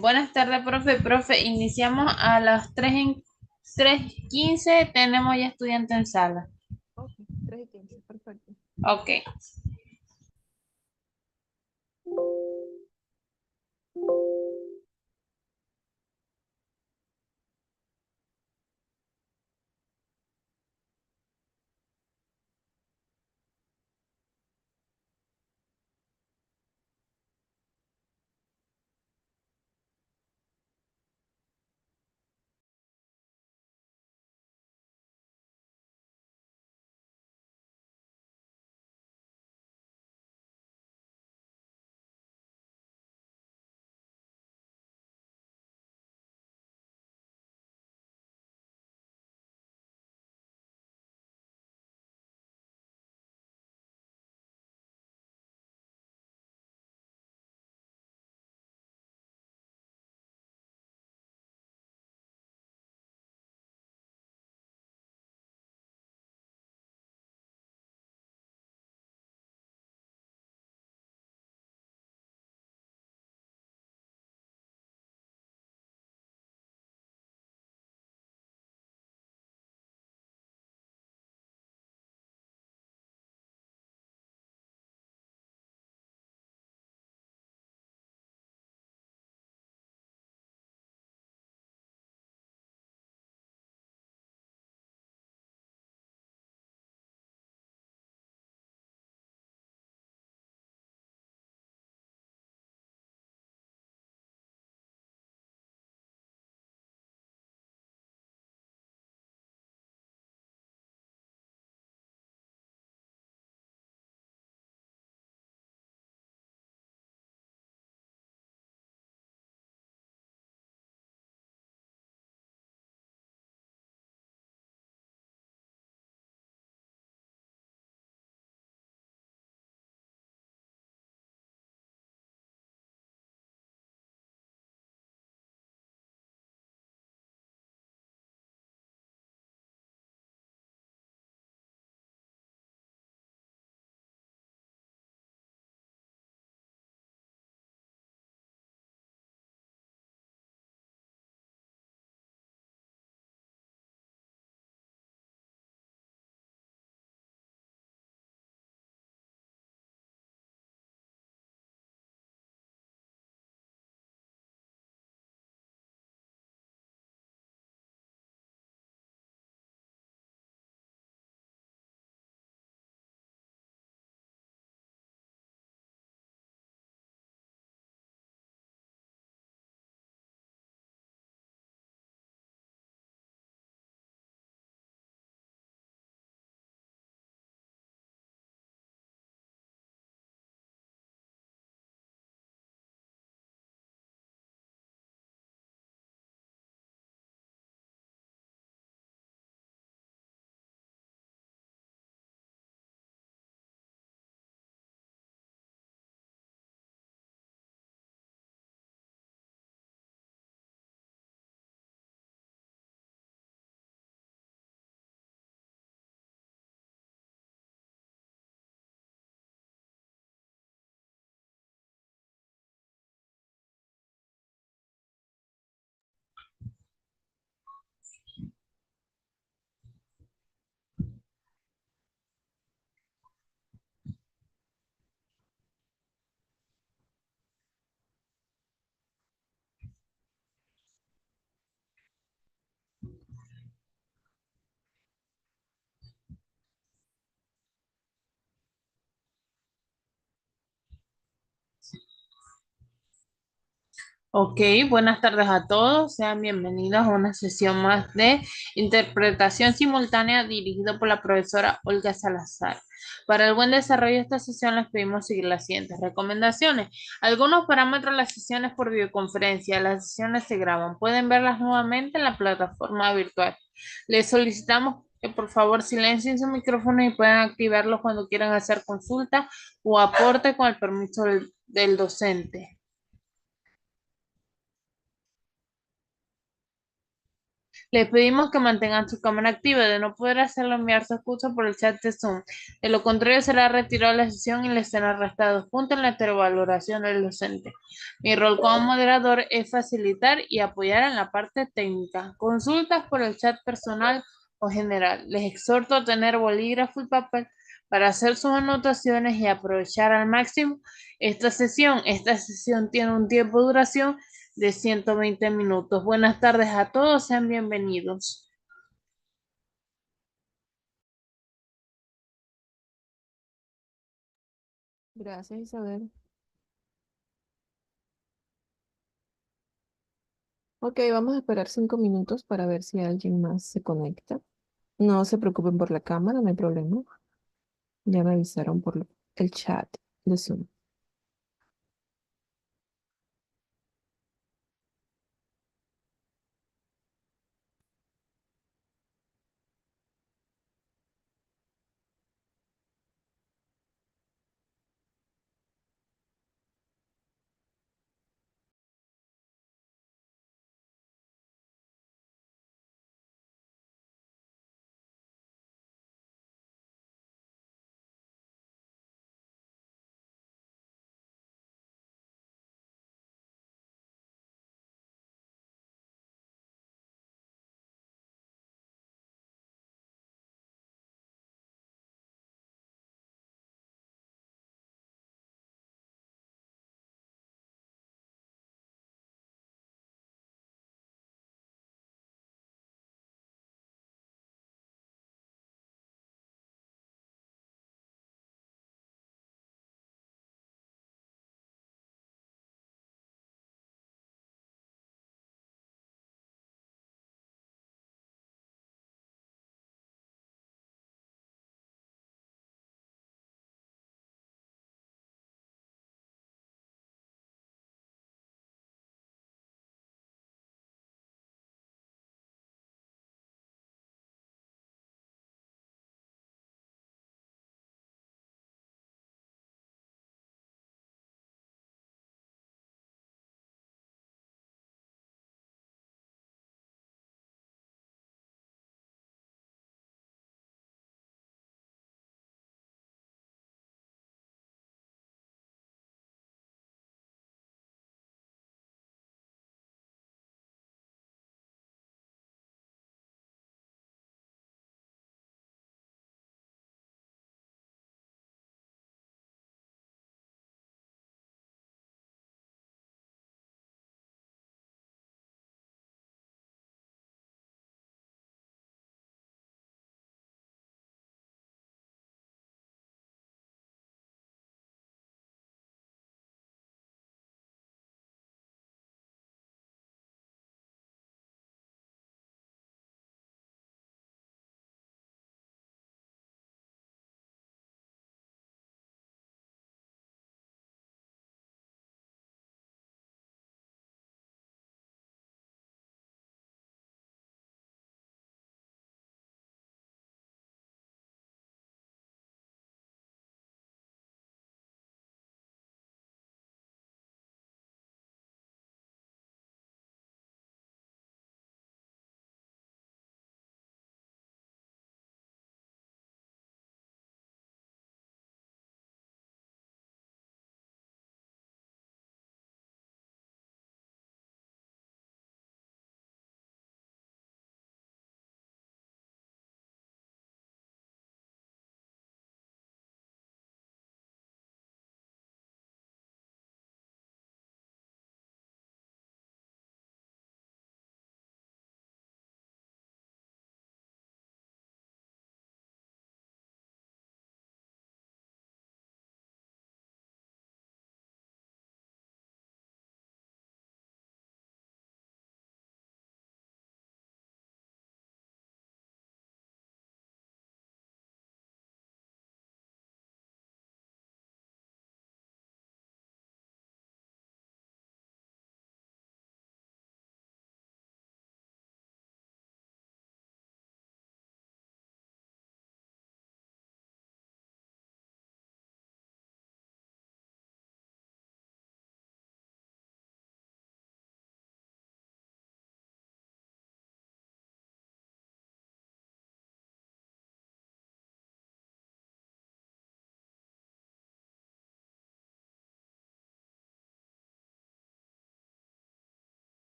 Buenas tardes, profe. Profe, iniciamos a las 3:15. Tenemos ya estudiante en sala. Ok, 3:15, perfecto. Ok. Ok, buenas tardes a todos. Sean bienvenidos a una sesión más de interpretación simultánea dirigida por la profesora Olga Salazar. Para el buen desarrollo de esta sesión les pedimos seguir las siguientes recomendaciones. Algunos parámetros de las sesiones por videoconferencia. Las sesiones se graban. Pueden verlas nuevamente en la plataforma virtual. Les solicitamos que por favor silencien su micrófono y puedan activarlo cuando quieran hacer consulta o aporte con el permiso del docente. Les pedimos que mantengan su cámara activa. De no poder hacerlo, enviar su excusa por el chat de Zoom. De lo contrario, será retirado de la sesión y les serán restados puntos en la heterovaloración del docente. Mi rol como moderador es facilitar y apoyar en la parte técnica. Consultas por el chat personal o general. Les exhorto a tener bolígrafo y papel para hacer sus anotaciones y aprovechar al máximo esta sesión. Esta sesión tiene un tiempo de duración de 120 minutos. Buenas tardes a todos, sean bienvenidos. Gracias, Isabel. Ok, vamos a esperar 5 minutos para ver si alguien más se conecta. No se preocupen por la cámara, no hay problema. Ya me avisaron por el chat de Zoom.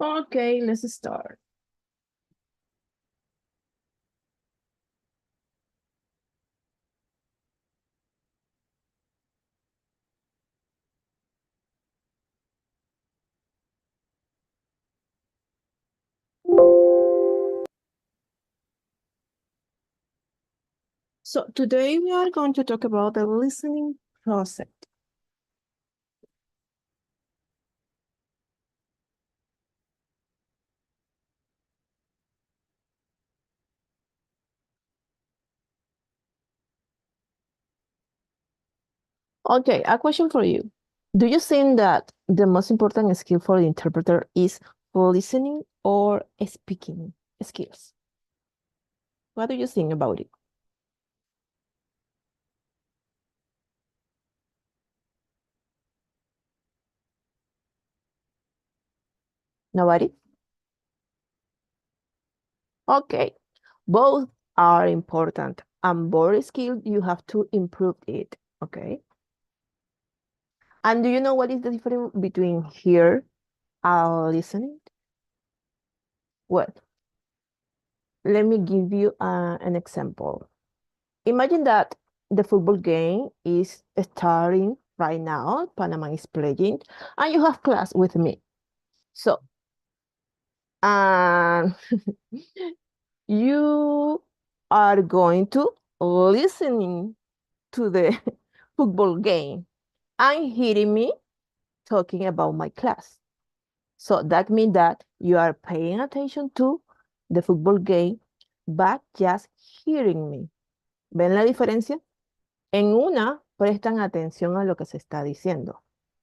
Okay, let's start. So today we are going to talk about the listening process. Okay, a question for you. Do you think that the most important skill for the interpreter is listening or speaking skills? What do you think about it? Nobody? Okay, both are important and both skills you have to improve it, okay? And do you know what is the difference between hear and listening? Well, let me give you an example. Imagine that the football game is starting right now, Panama is playing, and you have class with me. So, um, you are going to listening to the football game and hearing me talking about my class. So that means that you are paying attention to the football game, but just hearing me. ¿Ven la diferencia? En una prestan atención a lo que se está diciendo,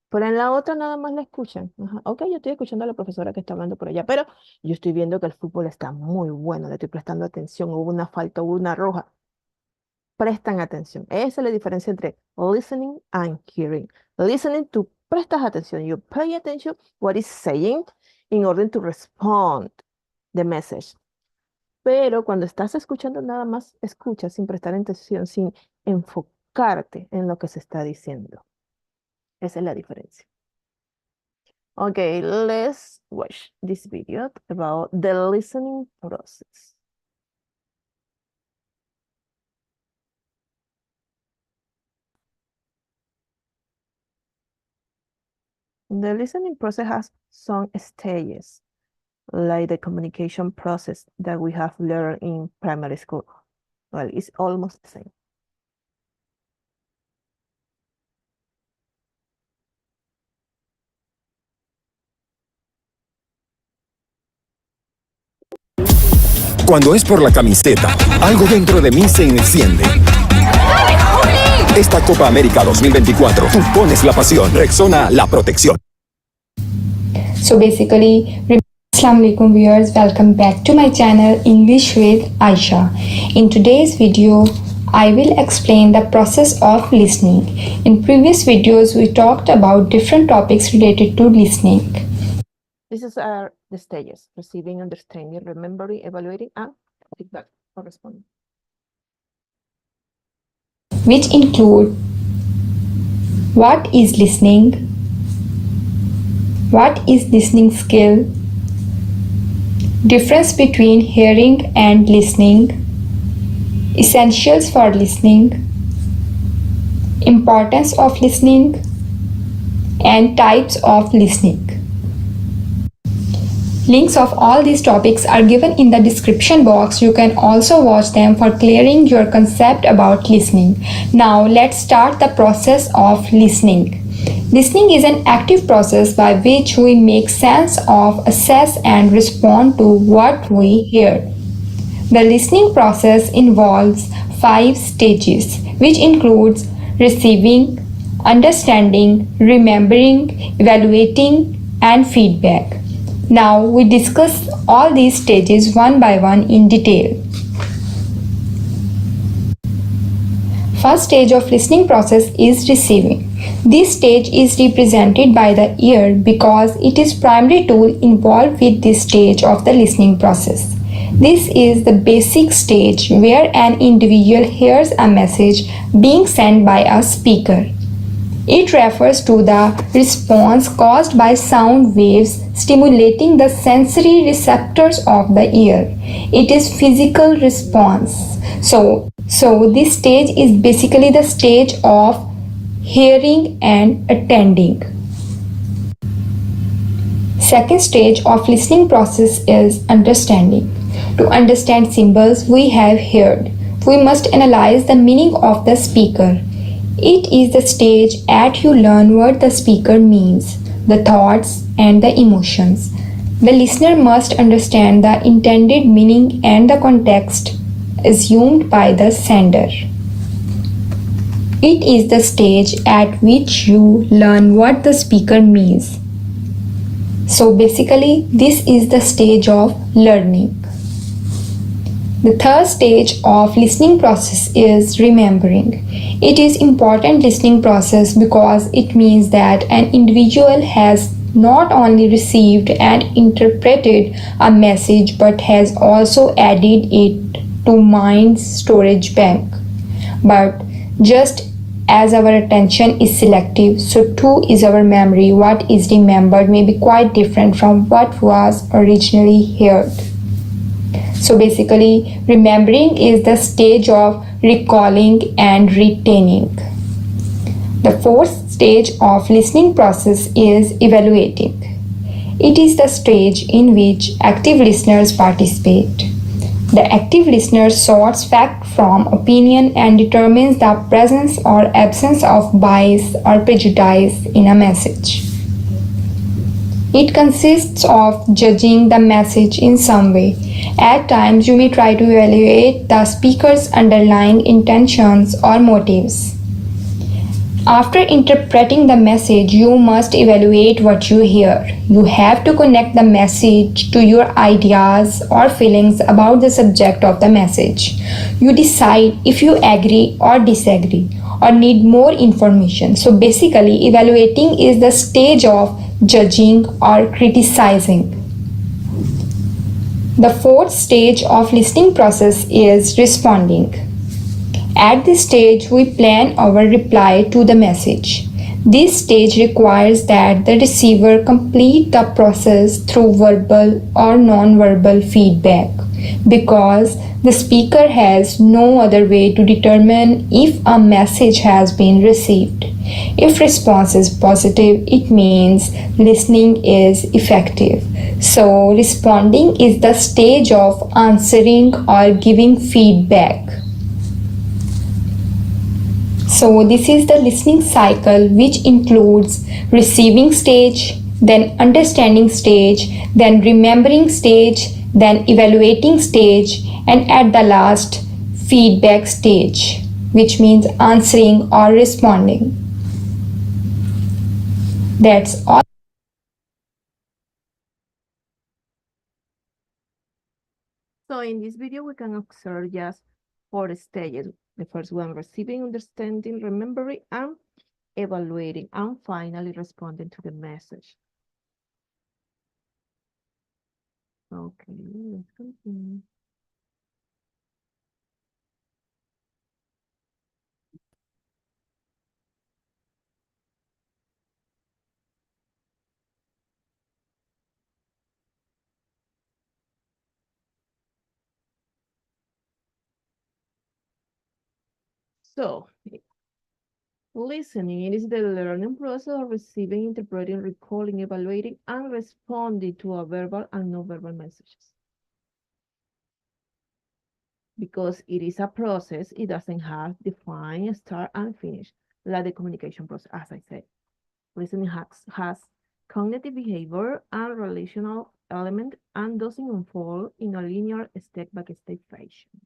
pero en la otra nada más la escuchan. Ajá, ok, yo estoy escuchando a la profesora que está hablando por allá, pero yo estoy viendo que el fútbol está muy bueno, le estoy prestando atención, hubo una falta, hubo una roja. Prestan atención. Esa es la diferencia entre listening and hearing. Listening, tú prestas atención, you pay attention what is saying in order to respond the message. Pero cuando estás escuchando nada más, escuchas sin prestar atención, sin enfocarte en lo que se está diciendo. Esa es la diferencia. Okay, let's watch this video about the listening process. The listening process has some stages, like the communication process that we have learned in primary school. Well, it's almost the same. Cuando es por la camiseta, algo dentro de mí se enciende. Esta Copa América 2024, tú pones la pasión, Rexona la protección. So basically, Assalamu alaikum viewers, welcome back to my channel English with Aisha. In today's video, I will explain the process of listening. In previous videos, we talked about different topics related to listening. These are the stages: receiving, understanding, remembering, evaluating, and feedback or responding. Which include what is listening, what is listening skill, difference between hearing and listening, essentials for listening, importance of listening, and types of listening. Links of all these topics are given in the description box. You can also watch them for clearing your concept about listening. Now let's start the process of listening. Listening is an active process by which we make sense of, assess, and respond to what we hear. The listening process involves 5 stages, which includes receiving, understanding, remembering, evaluating, and feedback. Now we discuss all these stages one by one in detail. First stage of listening process is receiving. This stage is represented by the ear because it is primary tool involved with this stage of the listening process. This is the basic stage where an individual hears a message being sent by a speaker. It refers to the response caused by sound waves stimulating the sensory receptors of the ear. It is physical response. So this stage is basically the stage of hearing and attending. Second stage of listening process is understanding. To understand symbols we have heard, we must analyze the meaning of the speaker. It is the stage at you learn what the speaker means, the thoughts and the emotions. The listener must understand the intended meaning and the context assumed by the sender. It is the stage at which you learn what the speaker means. So basically, this is the stage of learning. The third stage of listening process is remembering. It is important listening process because it means that an individual has not only received and interpreted a message but has also added it to mind's storage bank. But just as our attention is selective, so too is our memory. What is remembered may be quite different from what was originally heard. So basically, remembering is the stage of recalling and retaining. The fourth stage of listening process is evaluating. It is the stage in which active listeners participate. The active listener sorts fact from opinion and determines the presence or absence of bias or prejudice in a message. It consists of judging the message in some way. At times, you may try to evaluate the speaker's underlying intentions or motives. After interpreting the message, you must evaluate what you hear. You have to connect the message to your ideas or feelings about the subject of the message. You decide if you agree or disagree or need more information. So basically, evaluating is the stage of judging or criticizing. The fourth stage of listening process is responding. At this stage, we plan our reply to the message. This stage requires that the receiver complete the process through verbal or non-verbal feedback because the speaker has no other way to determine if a message has been received. If response is positive, it means listening is effective. So responding is the stage of answering or giving feedback. So this is the listening cycle, which includes receiving stage, then understanding stage, then remembering stage, then evaluating stage, and at the last, feedback stage, which means answering or responding. That's all. So in this video, we can observe just 4 stages. The first one, receiving, understanding, remembering, and evaluating, and finally responding to the message. Okay, let's continue. So, listening is the learning process of receiving, interpreting, recalling, evaluating, and responding to a verbal and non-verbal messages. Because it is a process, it doesn't have defined start and finish, like the communication process, as I said. Listening has cognitive behavior and relational element and doesn't unfold in a linear step-by-step fashion.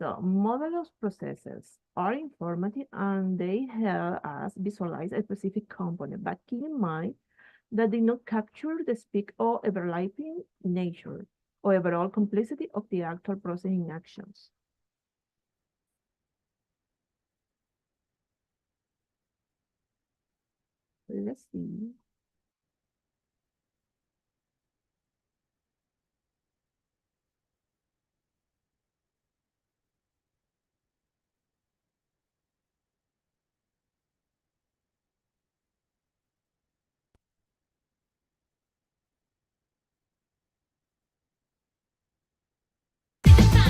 So model processes are informative and they help us visualize a specific component, but keep in mind that they not capture the speak or overlapping nature or overall complexity of the actual processing actions. Let's see.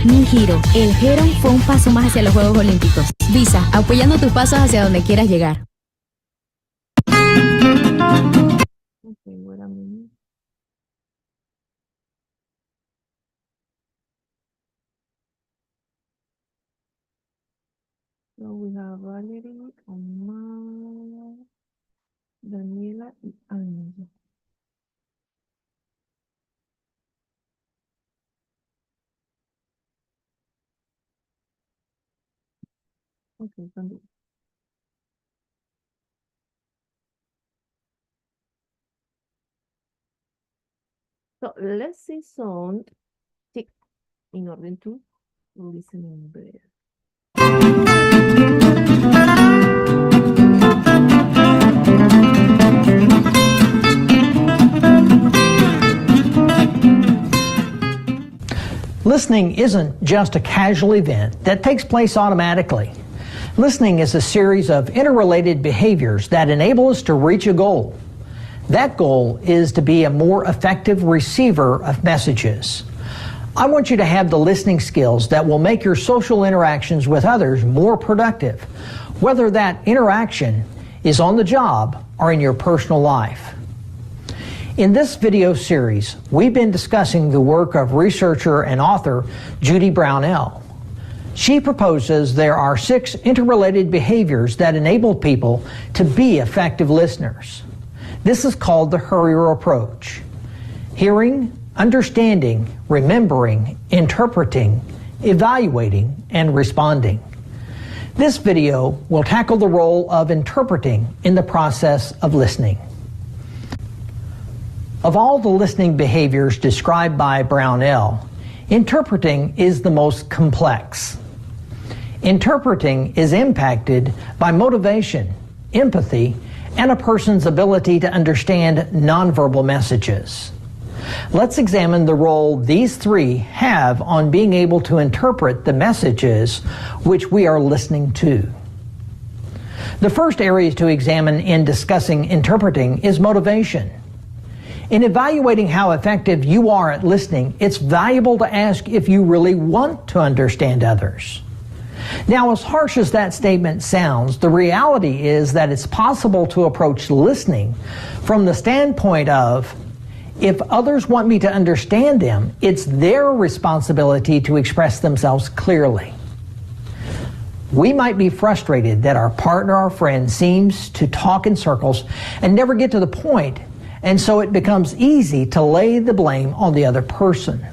Ni giro. El Heron fue un paso más hacia los Juegos Olímpicos. Visa, apoyando tus pasos hacia donde quieras llegar. Okay, wait a minute. So we have Valerie, Omar, Daniela y Ángel. Okay, continue. So let's see some tips in order to listen better. Listening isn't just a casual event that takes place automatically. Listening is a series of interrelated behaviors that enable us to reach a goal. That goal is to be a more effective receiver of messages. I want you to have the listening skills that will make your social interactions with others more productive, whether that interaction is on the job or in your personal life. In this video series, we've been discussing the work of researcher and author Judy Brownell. She proposes there are 6 interrelated behaviors that enable people to be effective listeners. This is called the HURIER approach: hearing, understanding, remembering, interpreting, evaluating, and responding. This video will tackle the role of interpreting in the process of listening. Of all the listening behaviors described by Brownell, interpreting is the most complex. Interpreting is impacted by motivation, empathy, and a person's ability to understand nonverbal messages. Let's examine the role these 3 have on being able to interpret the messages which we are listening to. The first area to examine in discussing interpreting is motivation. In evaluating how effective you are at listening, it's valuable to ask if you really want to understand others. Now, as harsh as that statement sounds, the reality is that it's possible to approach listening from the standpoint of, if others want me to understand them, it's their responsibility to express themselves clearly. We might be frustrated that our partner or friend seems to talk in circles and never get to the point, and so it becomes easy to lay the blame on the other person.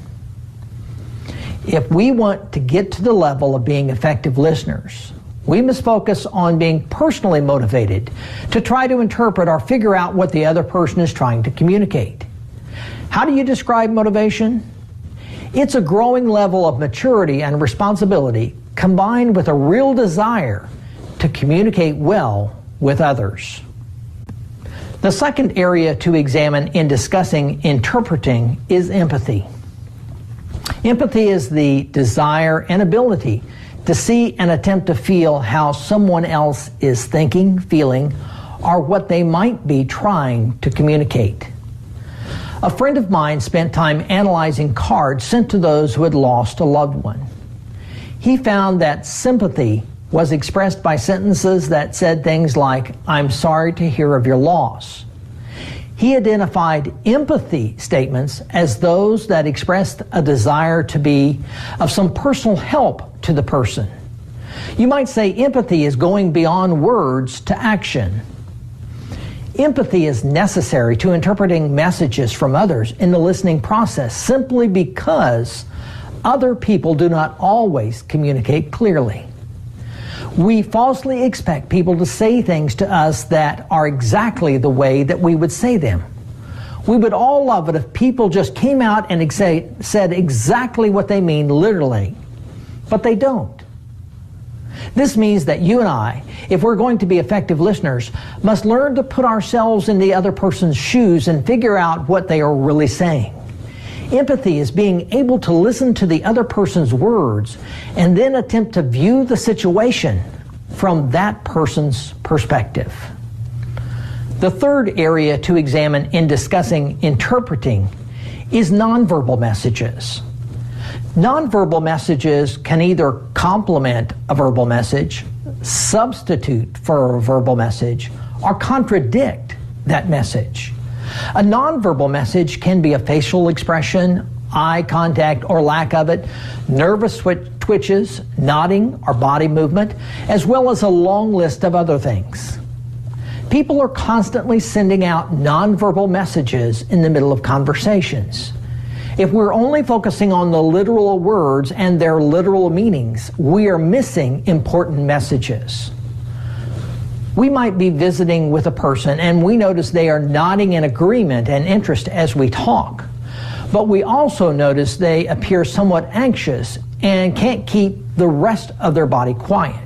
If we want to get to the level of being effective listeners, we must focus on being personally motivated to try to interpret or figure out what the other person is trying to communicate. How do you describe motivation? It's a growing level of maturity and responsibility combined with a real desire to communicate well with others. The second area to examine in discussing interpreting is empathy. Empathy is the desire and ability to see and attempt to feel how someone else is thinking, feeling, or what they might be trying to communicate. A friend of mine spent time analyzing cards sent to those who had lost a loved one. He found that sympathy was expressed by sentences that said things like, "I'm sorry to hear of your loss." He identified empathy statements as those that expressed a desire to be of some personal help to the person. You might say empathy is going beyond words to action. Empathy is necessary to interpreting messages from others in the listening process simply because other people do not always communicate clearly. We falsely expect people to say things to us that are exactly the way that we would say them. We would all love it if people just came out and said exactly what they mean literally, but they don't. This means that you and I, if we're going to be effective listeners, must learn to put ourselves in the other person's shoes and figure out what they are really saying. Empathy is being able to listen to the other person's words and then attempt to view the situation from that person's perspective. The third area to examine in discussing interpreting is nonverbal messages. Nonverbal messages can either complement a verbal message, substitute for a verbal message, or contradict that message. A nonverbal message can be a facial expression, eye contact or lack of it, nervous twitches, nodding or body movement, as well as a long list of other things. People are constantly sending out nonverbal messages in the middle of conversations. If we're only focusing on the literal words and their literal meanings, we are missing important messages. We might be visiting with a person and we notice they are nodding in agreement and interest as we talk. But we also notice they appear somewhat anxious and can't keep the rest of their body quiet.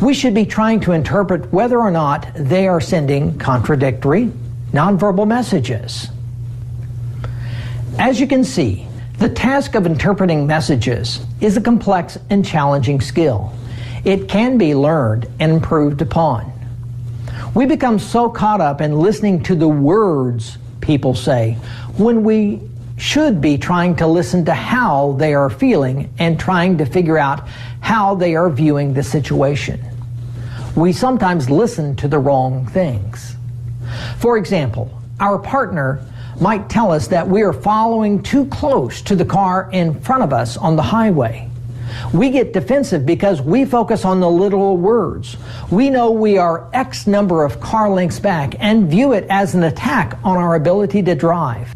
We should be trying to interpret whether or not they are sending contradictory, nonverbal messages. As you can see, the task of interpreting messages is a complex and challenging skill. It can be learned and improved upon. We become so caught up in listening to the words people say when we should be trying to listen to how they are feeling and trying to figure out how they are viewing the situation. We sometimes listen to the wrong things. For example, our partner might tell us that we are following too close to the car in front of us on the highway. We get defensive because we focus on the literal words. We know we are X number of car lengths back and view it as an attack on our ability to drive.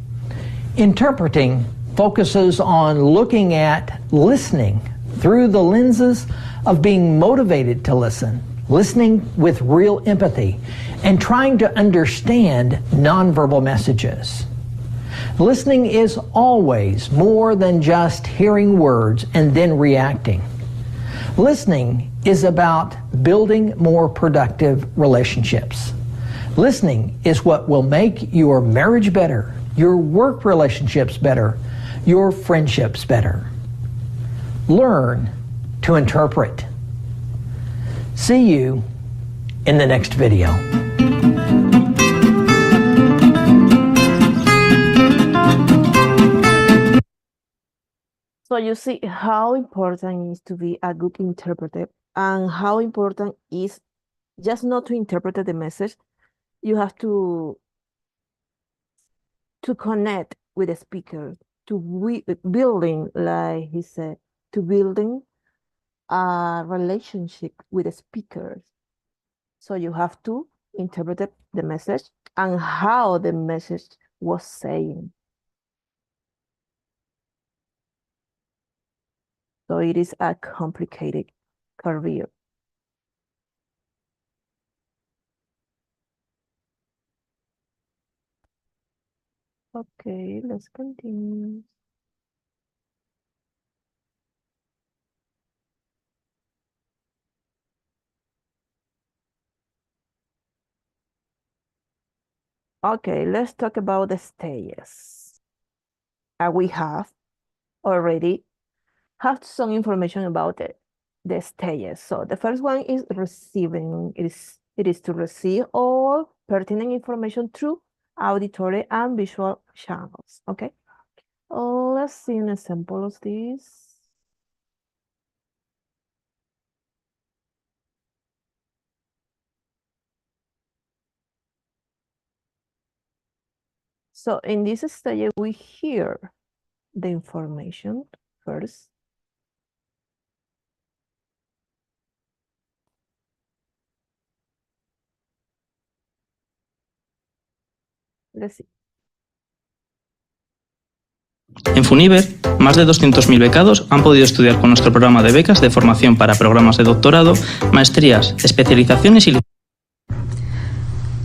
Interpreting focuses on looking at listening through the lenses of being motivated to listen, listening with real empathy, and trying to understand nonverbal messages. Listening is always more than just hearing words and then reacting. Listening is about building more productive relationships. Listening is what will make your marriage better, your work relationships better, your friendships better. Learn to interpret. See you in the next video. So you see how important it is to be a good interpreter and how important is just not to interpret the message. You have to connect with the speaker, to building, like he said, to building a relationship with the speakers. So you have to interpret the message and how the message was saying. So it is a complicated career. Okay, let's continue. Okay, let's talk about the stages. We have already have some information about the stages. So the first one is receiving. It is to receive all pertinent information through auditory and visual channels. Okay, let's see an example of this. So in this stage, we hear the information first. Let's see. En Funiver, más de 200.000 becados han podido estudiar con nuestro programa de becas de formación para programas de doctorado, maestrías, especializaciones y...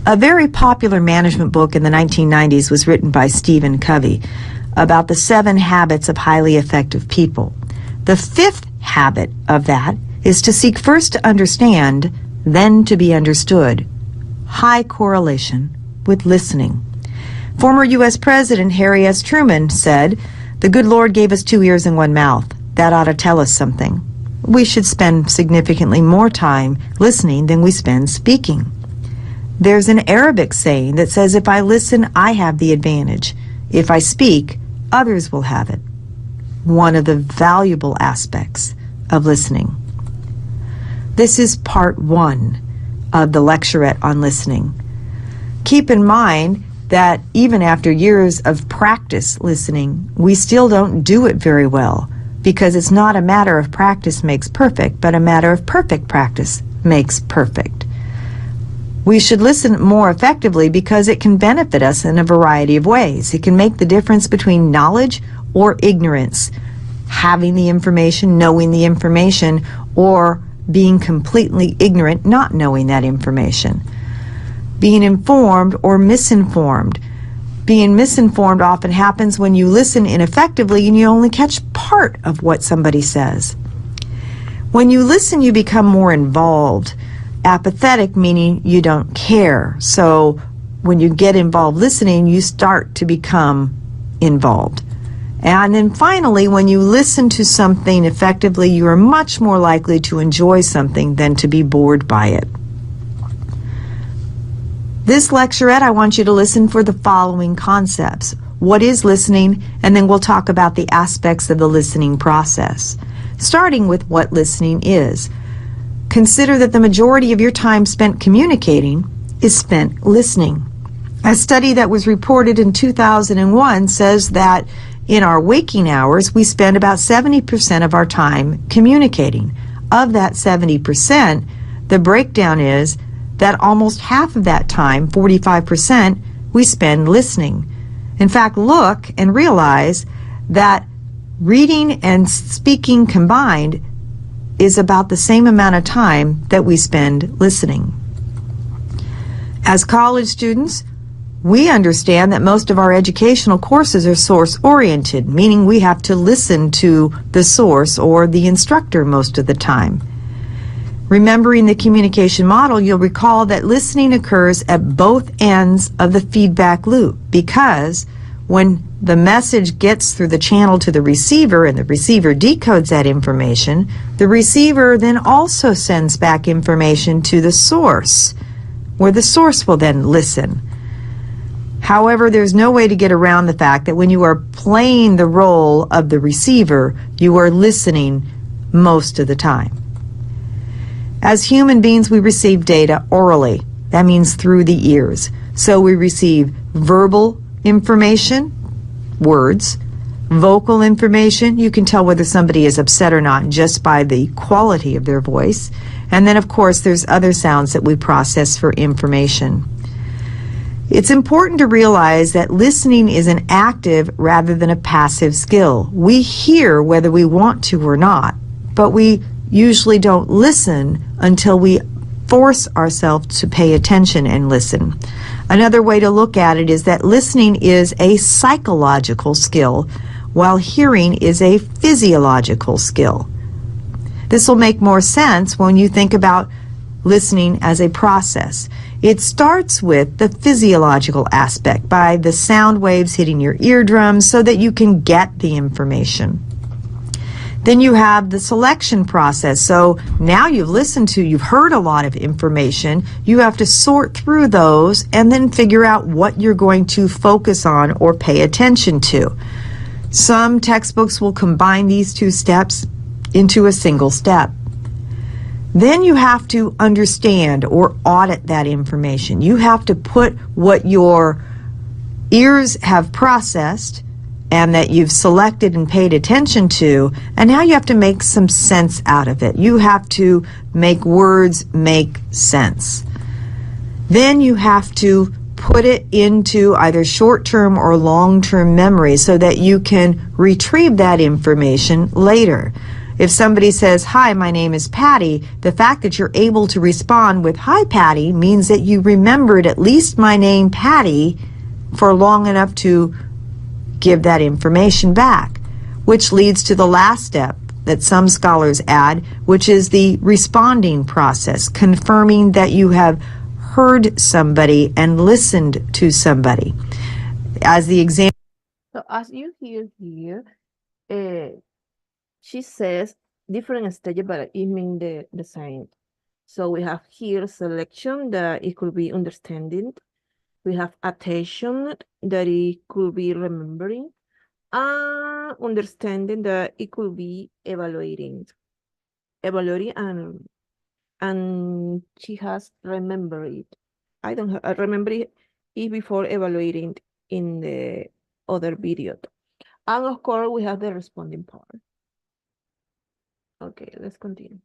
A very popular management book in the 1990s was written by Stephen Covey about the 7 habits of highly effective people. The 5th habit of that is to seek first to understand, then to be understood. High correlation with listening. Former U.S. President Harry S. Truman said, "The good Lord gave us 2 ears and 1 mouth. That ought to tell us something. We should spend significantly more time listening than we spend speaking." There's an Arabic saying that says, "If I listen, I have the advantage. If I speak, others will have it." one of the valuable aspects of listening. This is part 1 of the lecturette on listening. Keep in mind that even after years of practice listening, we still don't do it very well, because it's not a matter of practice makes perfect, but a matter of perfect practice makes perfect. We should listen more effectively because it can benefit us in a variety of ways. It can make the difference between knowledge or ignorance, having the information, knowing the information, or being completely ignorant, not knowing that information. Being informed or misinformed. Being misinformed often happens when you listen ineffectively and you only catch part of what somebody says. When you listen, you become more involved. Apathetic, meaning you don't care. So when you get involved listening, you start to become involved. And then finally, when you listen to something effectively, you are much more likely to enjoy something than to be bored by it. This lecturette, I want you to listen for the following concepts. What is listening? And then we'll talk about the aspects of the listening process. Starting with what listening is. Consider that the majority of your time spent communicating is spent listening. A study that was reported in 2001 says that in our waking hours, we spend about 70% of our time communicating. Of that 70%, the breakdown is that almost half of that time, 45%, we spend listening. In fact, look and realize that reading and speaking combined is about the same amount of time that we spend listening. As college students, we understand that most of our educational courses are source-oriented, meaning we have to listen to the source or the instructor most of the time. Remembering the communication model, you'll recall that listening occurs at both ends of the feedback loop, because when the message gets through the channel to the receiver and the receiver decodes that information, the receiver then also sends back information to the source, where the source will then listen. However, there's no way to get around the fact that when you are playing the role of the receiver, you are listening most of the time. As human beings, we receive data orally. That means through the ears. So we receive verbal information, words, vocal information. You can tell whether somebody is upset or not just by the quality of their voice. And then, of course, there's other sounds that we process for information. It's important to realize that listening is an active rather than a passive skill. We hear whether we want to or not, but we usually don't listen until we force ourselves to pay attention and listen. Another way to look at it is that listening is a psychological skill, while hearing is a physiological skill. This will make more sense when you think about listening as a process. It starts with the physiological aspect, by the sound waves hitting your eardrums so that you can get the information. Then you have the selection process. So now you've heard a lot of information. You have to sort through those and then figure out what you're going to focus on or pay attention to. Some textbooks will combine these two steps into a single step. Then you have to understand or audit that information. You have to put what your ears have processed and that you've selected and paid attention to, and now you have to make some sense out of it. You have to make words make sense. Then you have to put it into either short-term or long-term memory so that you can retrieve that information later. If somebody says, "Hi, my name is Patty," the fact that you're able to respond with "Hi, Patty" means that you remembered at least my name, Patty, for long enough to give that information back, which leads to the last step that some scholars add, which is the responding process, confirming that you have heard somebody and listened to somebody. As the example. So as you hear here, she says different stages, but it means the same. So we have here selection, that it could be understanding. We have attention, that it could be remembering. Understanding that it could be evaluating and she has remembered it. I don't have, I remember it before evaluating in the other video. And of course, we have the responding part. Okay, let's continue.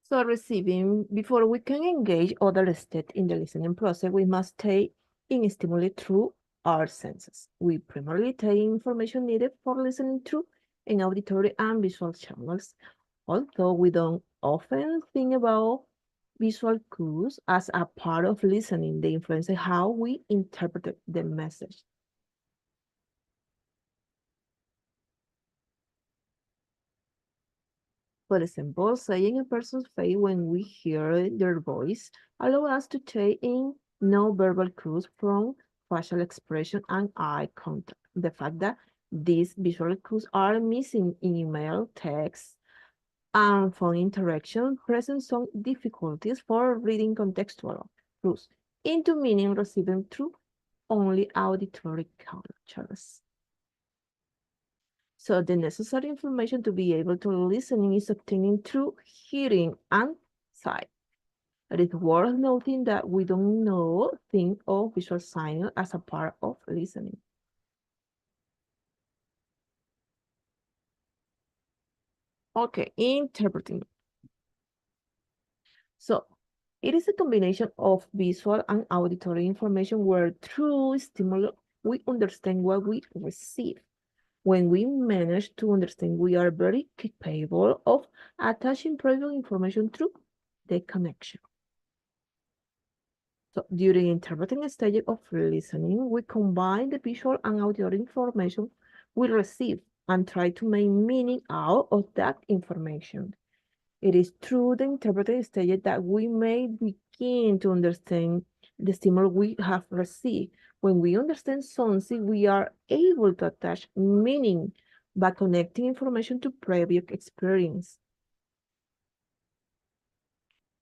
So receiving, before we can engage other steps in the listening process, we must take in stimuli through our senses. We primarily take information needed for listening through in auditory and visual channels, although we don't often think about visual cues as a part of listening. They influence how we interpret the message. For example, saying a person's face when we hear their voice allow us to take in non-verbal cues from facial expression and eye contact. The fact that these visual cues are missing in email, text, and phone interaction presents some difficulties for reading contextual clues into meaning received through only auditory cultures. So the necessary information to be able to listen is obtained through hearing and sight. It is worth noting that we don't know think of visual signs as a part of listening. Okay, interpreting. So it is a combination of visual and auditory information where through stimuli we understand what we receive. When we manage to understand, we are very capable of attaching previous information through the connection. So during interpreting stage of listening, we combine the visual and auditory information we receive and try to make meaning out of that information. It is through the interpreting stage that we may begin to understand the stimuli we have received. When we understand something, we are able to attach meaning by connecting information to previous experience.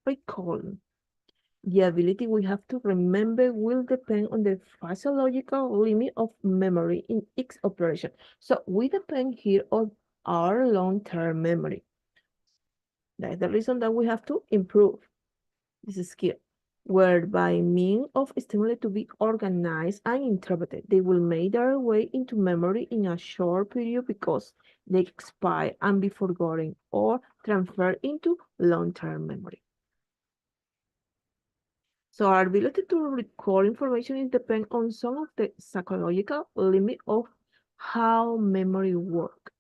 Recall. The ability we have to remember will depend on the physiological limit of memory in each operation. So we depend here on our long-term memory. That is the reason that we have to improve this skill, whereby means of stimuli to be organized and interpreted. They will make their way into memory in a short period because they expire and be forgotten or transferred into long-term memory. So our ability to recall information is depend on some of the psychological limit of how memory works.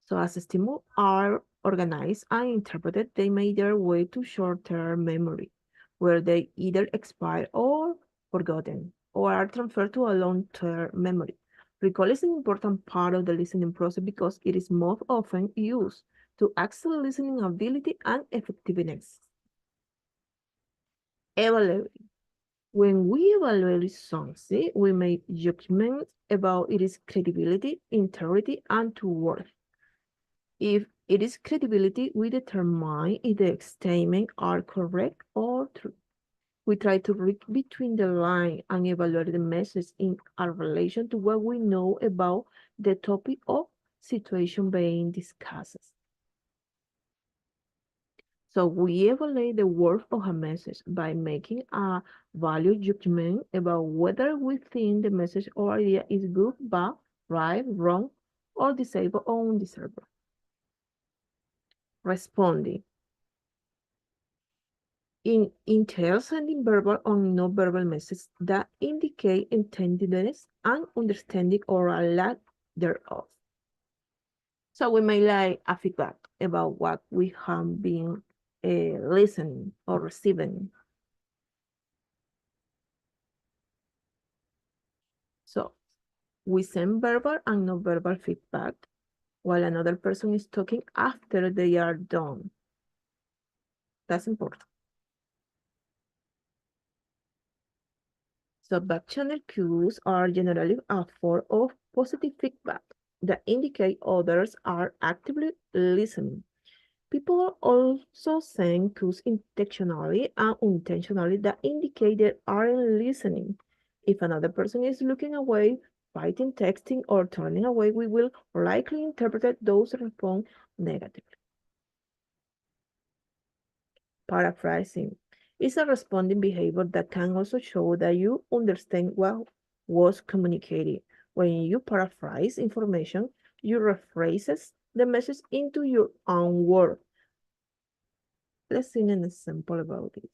So as stimuli are organized and interpreted, they make their way to short-term memory, where they either expire or forgotten, or are transferred to a long-term memory. Recall is an important part of the listening process because it is most often used to access listening ability and effectiveness. Evaluate. When we evaluate something, we make judgments about its credibility, integrity, and true worth. If it is credibility, we determine if the statements are correct or true. We try to read between the lines and evaluate the message in our relation to what we know about the topic or situation being discussed. So we evaluate the worth of a message by making a value judgment about whether we think the message or idea is good, bad, right, wrong, or disabled or undesirable. Responding. Entails sending verbal or non-verbal messages that indicate intendedness and understanding or a lack thereof. So we may like a feedback about what we have been listening or receiving. So we send verbal and non-verbal feedback while another person is talking after they are done. That's important. So back-channel cues are generally a form of positive feedback that indicate others are actively listening. People also send cues intentionally and unintentionally that indicate they aren't listening. If another person is looking away, fighting, texting, or turning away, we will likely interpret those response negatively. Paraphrasing is a responding behavior that can also show that you understand what was communicated. When you paraphrase information, you rephrase the message into your own words. Let's see an example about this.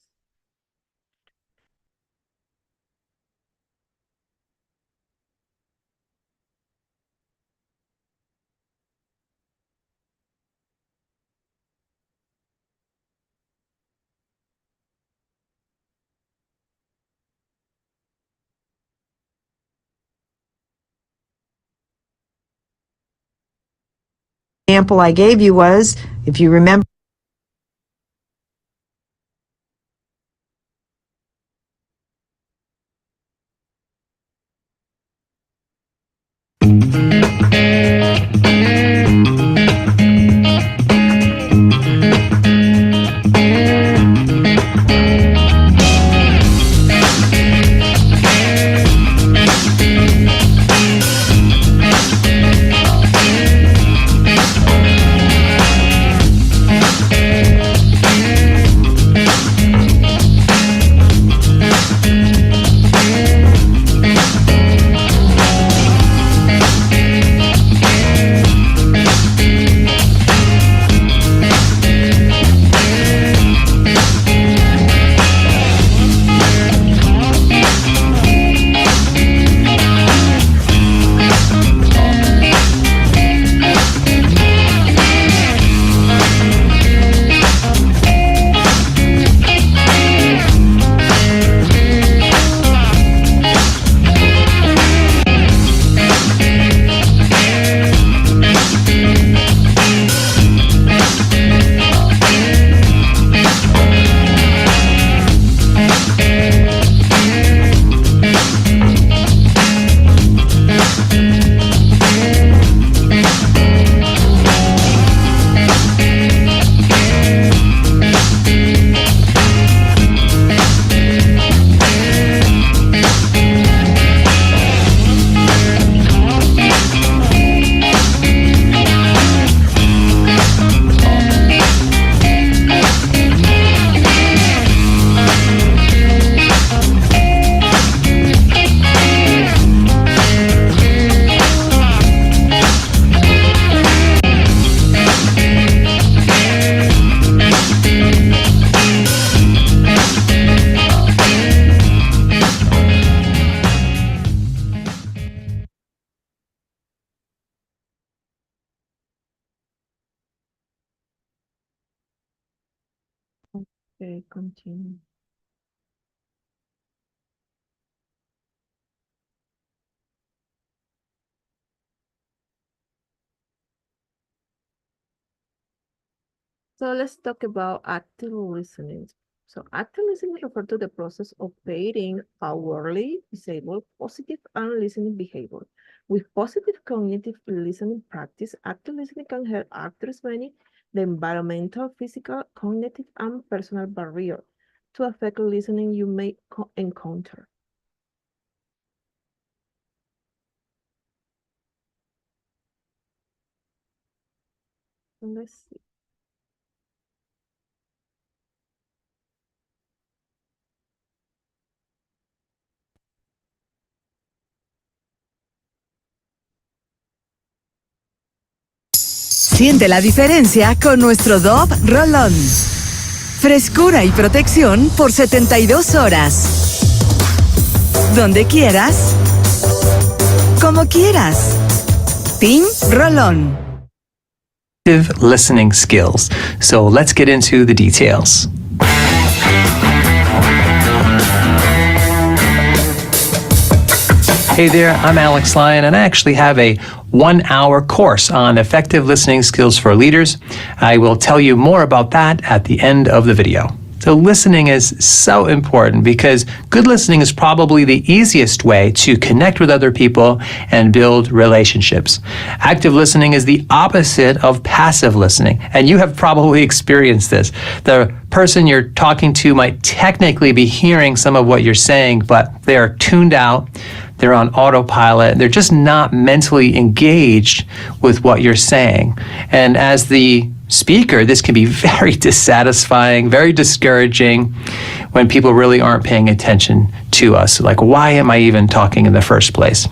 Example I gave you was, if you remember, Okay, continue. So let's talk about active listening. So active listening refers to the process of pairing outwardly disabled positive and listening behavior. With positive cognitive listening practice, active listening can help actors manage the environmental, physical, cognitive, and personal barrier to affect listening you may encounter. Let's see. Siente la diferencia con nuestro Dove Roll-On. Frescura y protección por 72 horas. Donde quieras, como quieras. Team Roll-On. Listening skills. So let's get into the details. Hey there, I'm Alex Lyon, and I actually have a 1-hour course on effective listening skills for leaders. I will tell you more about that at the end of the video. So listening is so important because good listening is probably the easiest way to connect with other people and build relationships. Active listening is the opposite of passive listening, and you have probably experienced this. The person you're talking to might technically be hearing some of what you're saying, but they are tuned out. They're on autopilot. They're just not mentally engaged with what you're saying. And as the speaker, this can be very dissatisfying, very discouraging when people really aren't paying attention to us. Like, why am I even talking in the first place?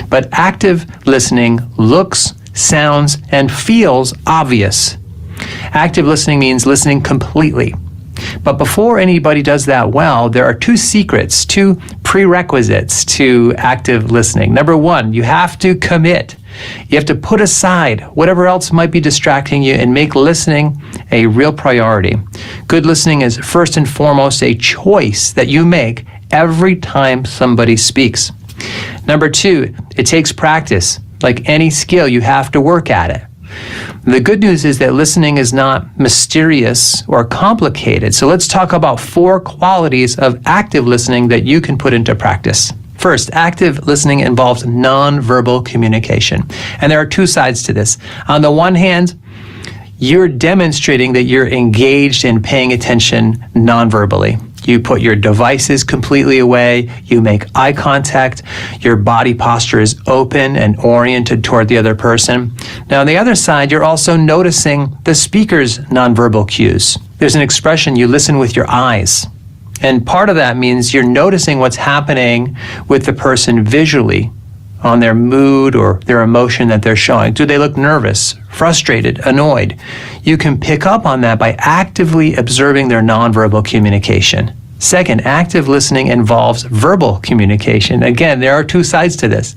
But active listening looks, sounds, and feels obvious. Active listening means listening completely. But before anybody does that well, there are two secrets, two prerequisites to active listening. Number one, you have to commit. You have to put aside whatever else might be distracting you and make listening a real priority. Good listening is first and foremost a choice that you make every time somebody speaks. Number two, it takes practice. Like any skill, you have to work at it. The good news is that listening is not mysterious or complicated. So let's talk about 4 qualities of active listening that you can put into practice. First, active listening involves nonverbal communication. And there are 2 sides to this. On the one hand, you're demonstrating that you're engaged in paying attention nonverbally. You put your devices completely away, you make eye contact, your body posture is open and oriented toward the other person. Now on the other side, you're also noticing the speaker's nonverbal cues. There's an expression, you listen with your eyes. And part of that means you're noticing what's happening with the person visually on their mood or their emotion that they're showing. Do they look nervous, frustrated, annoyed? You can pick up on that by actively observing their nonverbal communication. Second, active listening involves verbal communication. Again, there are 2 sides to this.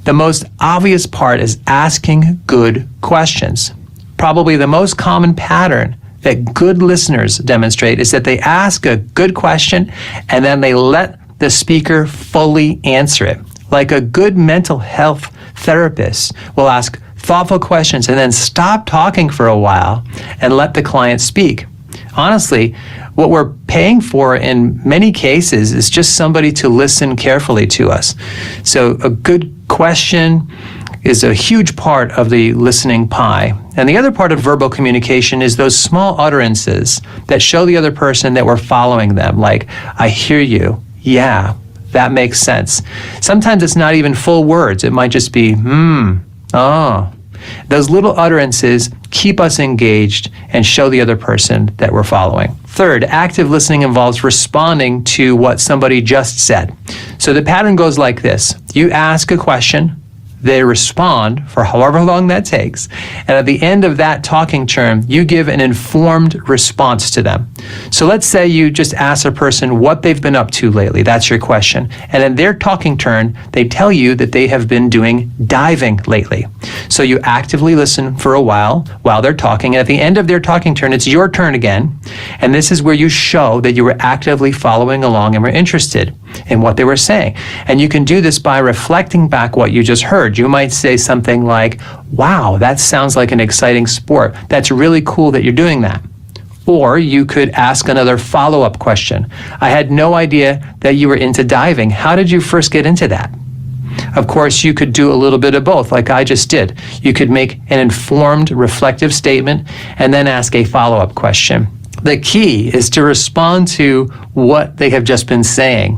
The most obvious part is asking good questions. Probably the most common pattern that good listeners demonstrate is that they ask a good question and then they let the speaker fully answer it. Like a good mental health therapist will ask thoughtful questions and then stop talking for a while and let the client speak. Honestly, what we're paying for in many cases is just somebody to listen carefully to us. So a good question is a huge part of the listening pie. And the other part of verbal communication is those small utterances that show the other person that we're following them, like, I hear you, yeah, that makes sense. Sometimes it's not even full words. It might just be, oh. Those little utterances keep us engaged and show the other person that we're following. Third, active listening involves responding to what somebody just said. So the pattern goes like this. You ask a question, they respond for however long that takes, and at the end of that talking term, you give an informed response to them. So let's say you just ask a person what they've been up to lately. That's your question. And in their talking turn, they tell you that they have been doing diving lately. So you actively listen for a while they're talking, and at the end of their talking turn, it's your turn again. And this is where you show that you were actively following along and were interested in what they were saying. And you can do this by reflecting back what you just heard. You might say something like, wow, that sounds like an exciting sport. That's really cool that you're doing that. Or you could ask another follow-up question. I had no idea that you were into diving. How did you first get into that? Of course, you could do a little bit of both, like I just did. You could make an informed, reflective statement and then ask a follow-up question. The key is to respond to what they have just been saying.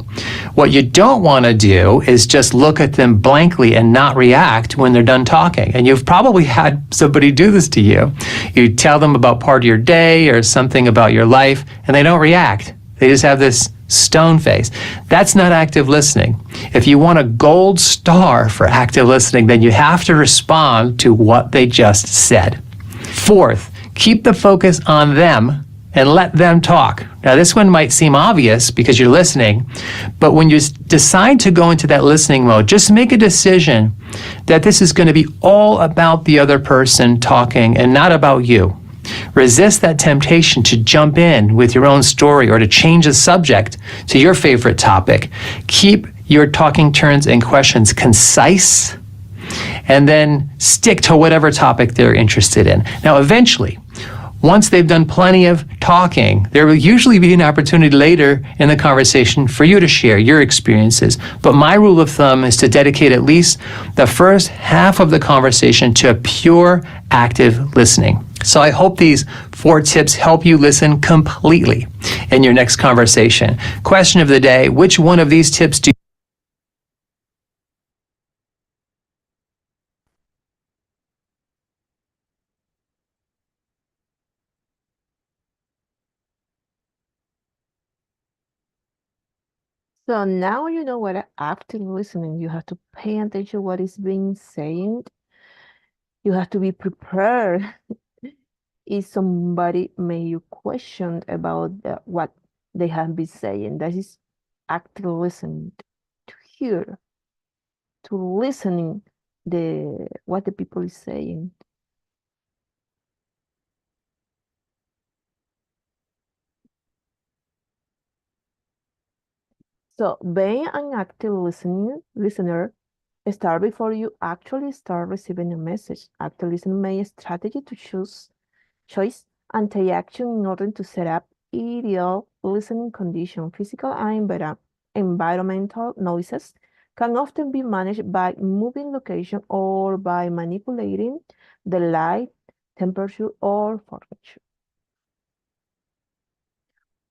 What you don't want to do is just look at them blankly and not react when they're done talking. And you've probably had somebody do this to you. You tell them about part of your day or something about your life, and they don't react. They just have this stone face. That's not active listening. If you want a gold star for active listening, then you have to respond to what they just said. Fourth, keep the focus on them and let them talk. Now, this one might seem obvious because you're listening, but when you decide to go into that listening mode, just make a decision that this is going to be all about the other person talking and not about you. Resist that temptation to jump in with your own story or to change the subject to your favorite topic. Keep your talking turns and questions concise, and then stick to whatever topic they're interested in. Now, eventually, once they've done plenty of talking, there will usually be an opportunity later in the conversation for you to share your experiences. But my rule of thumb is to dedicate at least the first half of the conversation to pure active listening. So I hope these 4 tips help you listen completely in your next conversation. Question of the day, which one of these tips do So now you know what active listening. You have to pay attention what is being said. You have to be prepared if somebody may you question about what they have been saying. That is active listening, to hear, to listening what the people is saying. So being an active listener start before you actually start receiving a message. Active listening may a strategy to choice and take action in order to set up ideal listening conditions. Physical and environmental noises can often be managed by moving location or by manipulating the light, temperature, or furniture.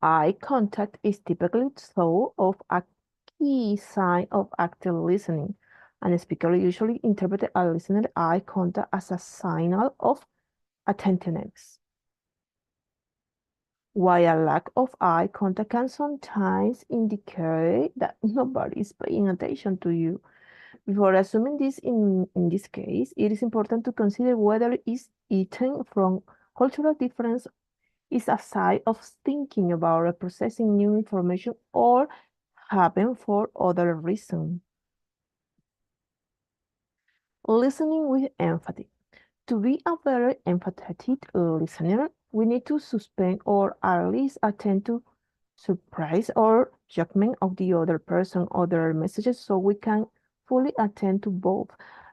Eye contact is typically thought of a key sign of active listening, and a speaker usually interprets a listener's eye contact as a signal of attentiveness. While a lack of eye contact can sometimes indicate that nobody is paying attention to you. Before assuming this in this case, it is important to consider whether it is eaten from cultural difference, is a side of thinking about or processing new information, or happen for other reasons. Listening with empathy. To be a very empathetic listener, we need to suspend or at least attend to surprise or judgment of the other person, other messages, so we can fully attend to both.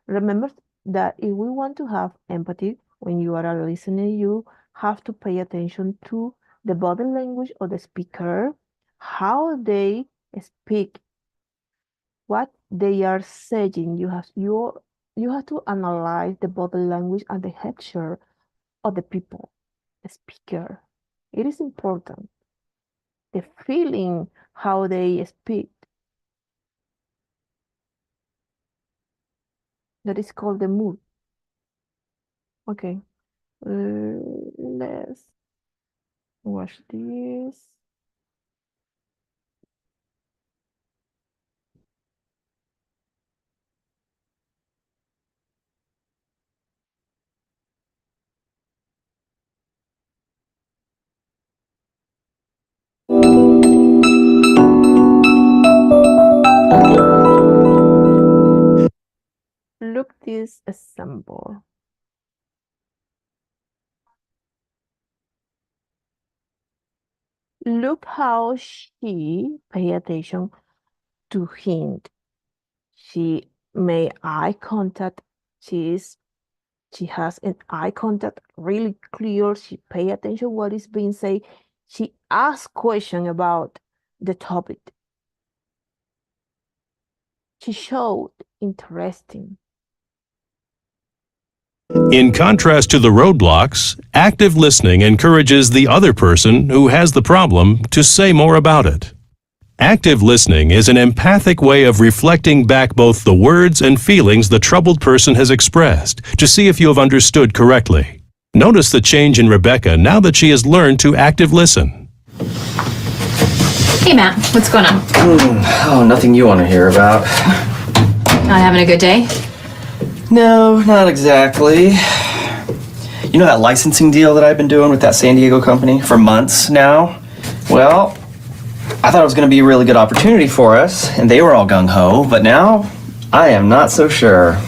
Remember that if we want to have empathy, when you are a listener, you have to pay attention to the body language of the speaker, how they speak, what they are saying. You have to analyze the body language and the gesture of the people, the speaker. It is important. The feeling, how they speak. That is called the mood. Okay. Let's watch this. Look this example. Look how she pay attention to him. She made eye contact. She has an eye contact really clear. She pay attention what is being said. She asks question about the topic. She showed interesting. In contrast to the roadblocks, active listening encourages the other person who has the problem to say more about it. Active listening is an empathic way of reflecting back both the words and feelings the troubled person has expressed to see if you have understood correctly. Notice the change in Rebecca now that she has learned to active listen. Hey Matt, what's going on? Oh, nothing you want to hear about. Not having a good day? No, not exactly. You know that licensing deal that I've been doing with that San Diego company for months now? Well, I thought it was going to be a really good opportunity for us, and they were all gung-ho, but now I am not so sure.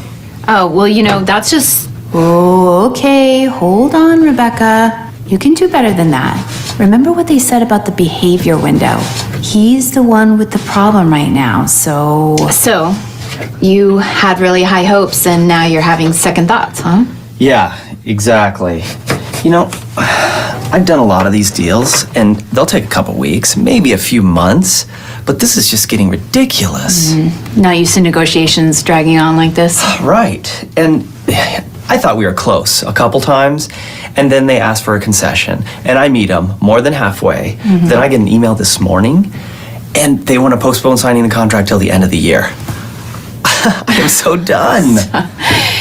Oh, well, you know, that's just... Oh, okay, hold on, Rebecca. You can do better than that. Remember what they said about the behavior window. He's the one with the problem right now, so... So, you had really high hopes, and now you're having second thoughts, huh? Yeah, exactly. You know, I've done a lot of these deals, and they'll take a couple weeks, maybe a few months, but this is just getting ridiculous. Not used to negotiations dragging on like this. Right. And I thought we were close a couple times, and then they asked for a concession, and I meet them more than halfway. Then I get an email this morning, and they want to postpone signing the contract till the end of the year. I am so done.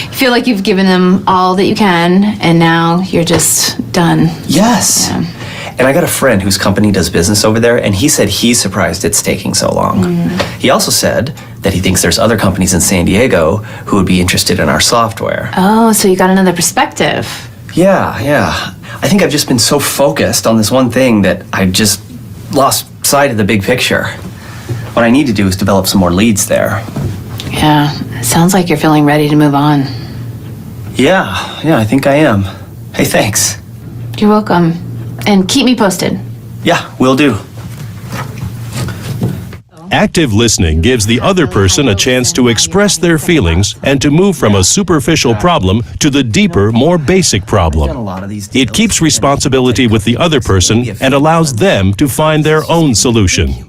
You feel like you've given them all that you can, and now you're just done. Yes. Yeah. And I got a friend whose company does business over there, and he said he's surprised it's taking so long. He also said that he thinks there's other companies in San Diego who would be interested in our software. Oh, so you got another perspective. Yeah. I think I've just been so focused on this one thing that I just lost sight of the big picture. What I need to do is develop some more leads there. Yeah, it sounds like you're feeling ready to move on. Yeah, I think I am. Hey, thanks. You're welcome. And keep me posted. Yeah, will do. Active listening gives the other person a chance to express their feelings and to move from a superficial problem to the deeper, more basic problem. It keeps responsibility with the other person and allows them to find their own solution.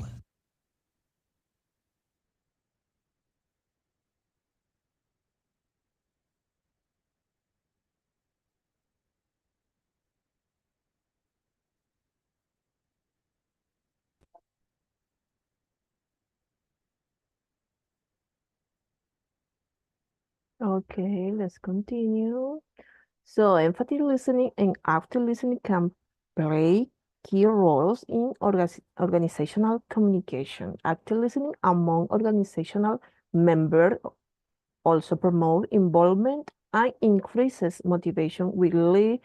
Okay, let's continue. So, empathic listening and active listening can play key roles in organizational communication. Active listening among organizational members also promote involvement and increases motivation, will lead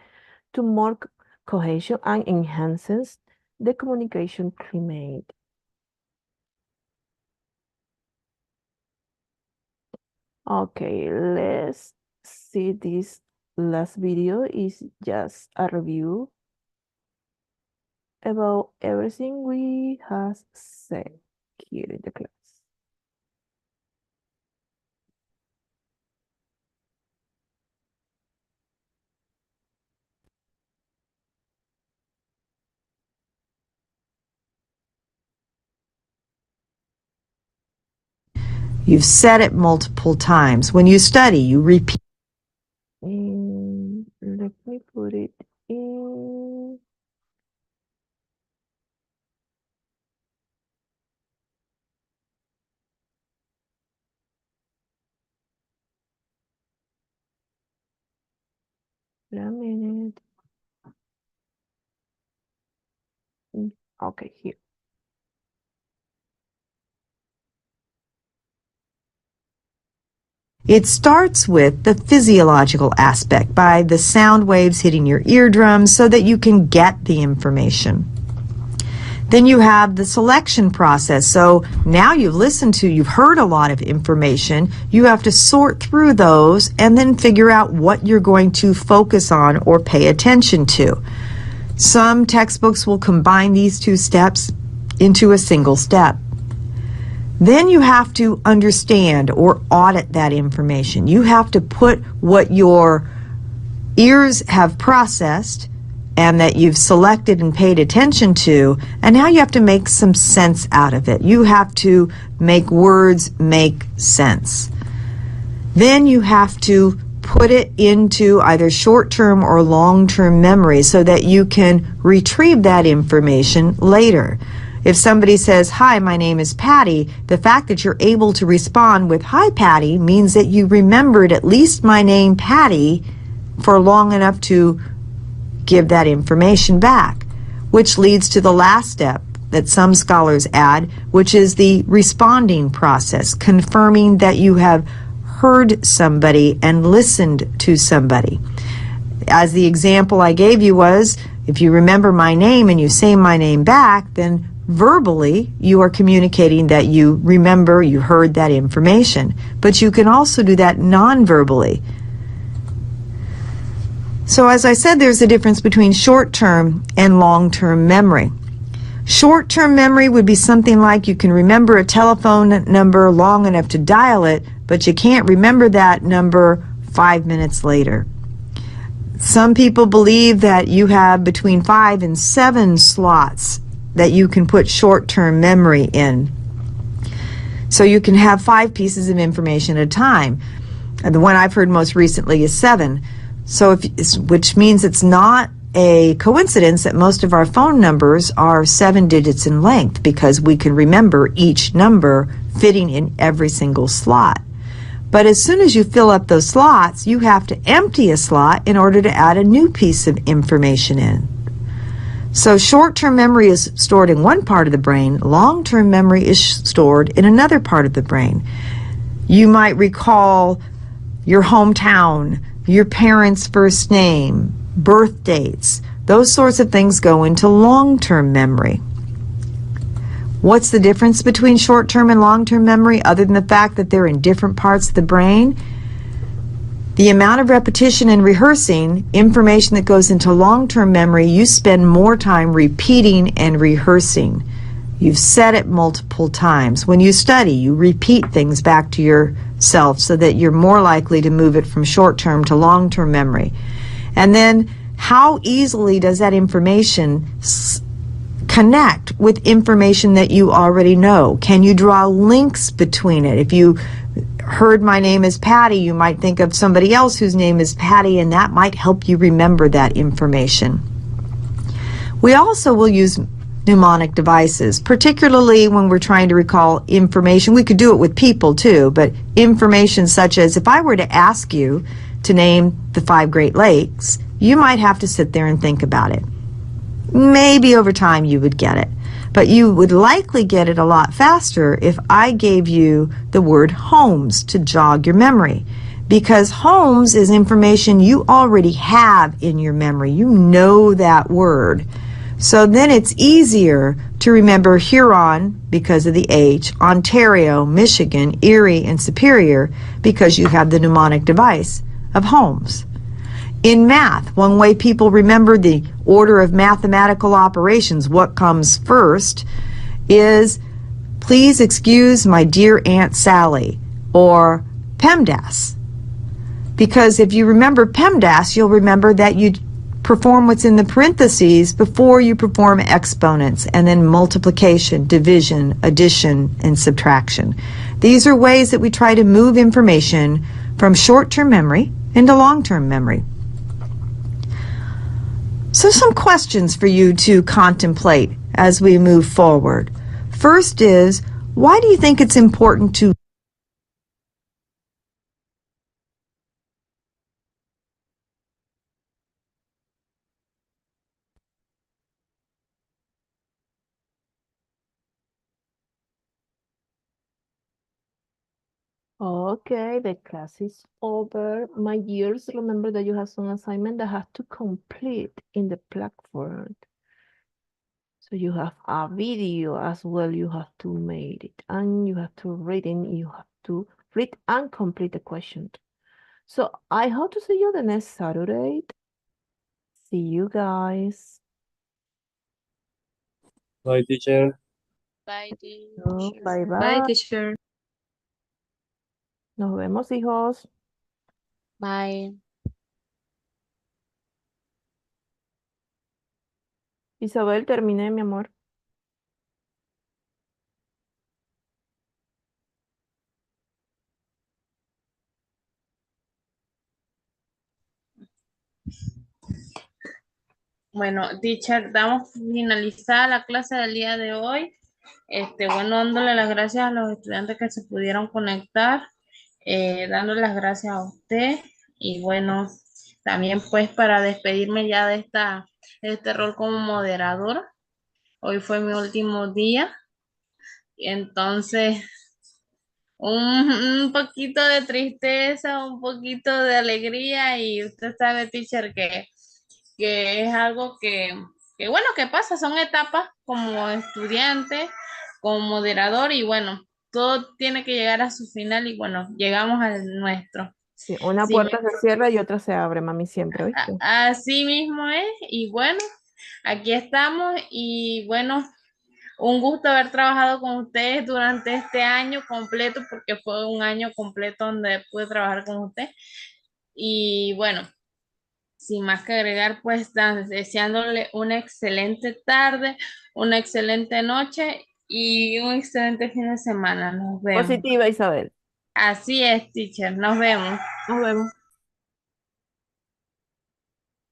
to more cohesion and enhances the communication climate. Okay, let's see this last video is just a review about everything we have said here in the class. You've said it multiple times. When you study, you repeat. Let me put it in. A minute. Okay, here. It starts with the physiological aspect by the sound waves hitting your eardrums so that you can get the information. Then you have the selection process. So now you've heard a lot of information. You have to sort through those and then figure out what you're going to focus on or pay attention to. Some textbooks will combine these two steps into a single step. Then you have to understand or audit that information. You have to put what your ears have processed and that you've selected and paid attention to, and now you have to make some sense out of it. You have to make words make sense. Then you have to put it into either short-term or long-term memory so that you can retrieve that information later. If somebody says, "Hi, my name is Patty," the fact that you're able to respond with "Hi, Patty" means that you remembered at least my name, Patty, for long enough to give that information back, which leads to the last step that some scholars add, which is the responding process, confirming that you have heard somebody and listened to somebody. As the example I gave you was, if you remember my name and you say my name back, then verbally you are communicating that you remember, you heard that information. But you can also do that non-verbally. So as I said, there's a difference between short-term and long-term memory. Short-term memory would be something like you can remember a telephone number long enough to dial it, but you can't remember that number 5 minutes later. Some people believe that you have between 5 and 7 slots that you can put short-term memory in. So you can have 5 pieces of information at a time. And the one I've heard most recently is 7. So which means it's not a coincidence that most of our phone numbers are 7 digits in length, because we can remember each number fitting in every single slot. But as soon as you fill up those slots, you have to empty a slot in order to add a new piece of information in. So short-term memory is stored in one part of the brain. Long-term memory is stored in another part of the brain. You might recall your hometown, your parents' first name, birth dates. Those sorts of things go into long-term memory. What's the difference between short-term and long-term memory, other than the fact that they're in different parts of the brain? The amount of repetition and rehearsing information that goes into long-term memory, you spend more time repeating and rehearsing. You've said it multiple times. When you study, you repeat things back to yourself so that you're more likely to move it from short-term to long-term memory. And then how easily does that information connect with information that you already know? Can you draw links between it? If you heard my name is Patty, you might think of somebody else whose name is Patty, and that might help you remember that information. We also will use mnemonic devices, particularly when we're trying to recall information. We could do it with people too, but information such as, if I were to ask you to name the 5 Great Lakes, you might have to sit there and think about it. Maybe over time you would get it, but you would likely get it a lot faster if I gave you the word homes to jog your memory, because homes is information you already have in your memory. You know that word. So then it's easier to remember Huron because of the H, Ontario, Michigan, Erie, and Superior because you have the mnemonic device of homes. In math, one way people remember the order of mathematical operations, what comes first, is please excuse my dear Aunt Sally, or PEMDAS. Because if you remember PEMDAS, you'll remember that you perform what's in the parentheses before you perform exponents, and then multiplication, division, addition, and subtraction. These are ways that we try to move information from short-term memory into long-term memory. So some questions for you to contemplate as we move forward. First is, why do you think it's important to Okay, the class is over. My dears, remember that you have some assignment that has to complete in the platform. So you have a video as well, you have to make it, and you have to read it, you have to read and complete the question. So I hope to see you the next Saturday. See you guys. Bye, teacher. Bye, teacher. Bye bye. Bye, teacher. Nos vemos, hijos. Bye. Isabel, terminé, mi amor. Bueno, teacher, damos finalizada la clase del día de hoy. Bueno, dándole las gracias a los estudiantes que se pudieron conectar, dándole las gracias a usted y bueno, también pues para despedirme ya de este rol como moderador. Hoy fue mi último día, y entonces un poquito de tristeza, un poquito de alegría y usted sabe, teacher, que es algo que bueno, que pasa, son etapas como estudiante, como moderador y bueno, todo tiene que llegar a su final y bueno, llegamos al nuestro. Sí, una Sí, puerta se cierra y otra se abre, mami, siempre, ¿oíste? así mismo es y bueno, aquí estamos y bueno, un gusto haber trabajado con ustedes durante este año completo porque fue un año completo donde pude trabajar con usted y bueno. sin más que agregar, pues deseándole una excelente tarde, una excelente noche y un excelente fin de semana. Nos vemos. Positiva, Isabel. Así es, teacher. Nos vemos. Nos vemos.